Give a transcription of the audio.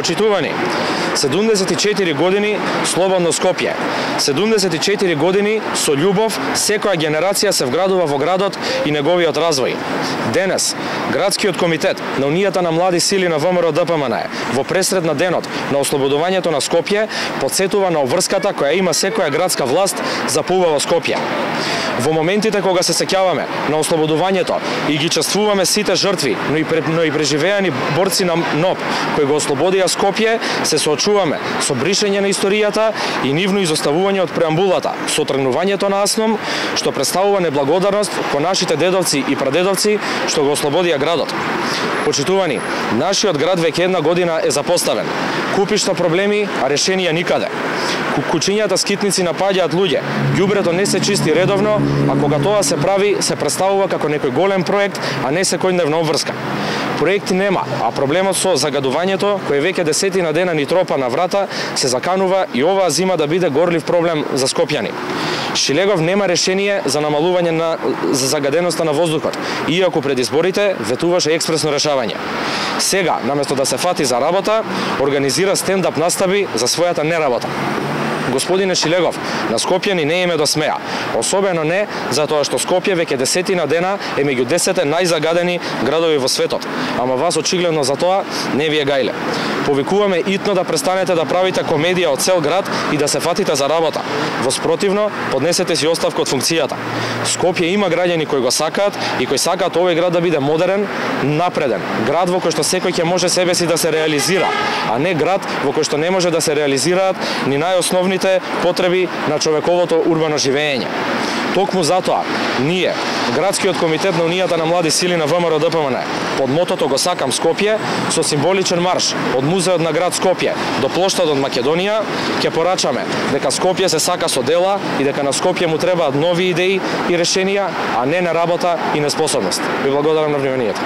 Почитувани, 74 години слободно Скопје. 74 години со љубов секоја генерација се вградува во градот и неговиот развој. Денес, Градскиот комитет на Унијата на млади сили на ВМРО ДПМН во пресред на денот на ослободувањето на Скопје потсетува на обврската која има секоја градска власт за поубаво Скопје. Во моментите кога се сеќаваме на ослободувањето и ги чествуваме сите жртви, но и преживеани борци на НОБ кои го ослободија Скопје, се соочуваме со бришење на историјата и нивно изоставување од преамбулата, со тргнувањето на АСНОМ, што представува неблагодарност кон нашите дедовци и прадедовци што го ослободија градот. Почитувани, нашиот град веќе една година е запоставен. Купишта проблеми, а решенија никаде. Кучињата скитници напаѓаат луѓе, ѓубрето не се чисти редовно, а кога тоа се прави, се представува како некој голем проект, а не секојдневна обврска. Проекти нема, а проблемот со загадувањето, кој веќе десетина дена ни тропа на врата, се заканува и оваа зима да биде горлив проблем за скопјани. Шилегов нема решение за намалување за загаденоста на воздухот, иако пред изборите ветуваше експресно решавање. Сега, наместо да се фати за работа, организира стендап настави за својата неработа. Господине Шилегов, на скопјани не име до смеа, особено не затоа што Скопје веќе десетина дена е меѓу 10 најзагадени градови во светот, ама вас очигледно за тоа не ви е гајле. Повикуваме итно да престанете да правите комедија од цел град и да се фатите за работа. Во спротивно, поднесете си оставка од функцијата. Скопје има граѓани кои го сакаат и кои сакаат овој град да биде модерен, напреден, град во кој што секој ќе може себе си да се реализира, а не град во кој што не може да се реализираат ни најосновните потреби на човековото урбано живење. Токму затоа, ние, Градскиот комитет на Унијата на млади сили на ВМРО ДПМН, под мотото "Го сакам Скопје", со символичен марш од музеот на град Скопје до плоштадот Македонија, ќе порачаме дека Скопје се сака со дела и дека на Скопје му требаат нови идеи и решенија, а не на работа и неспособност. Ви благодарам на вниманието.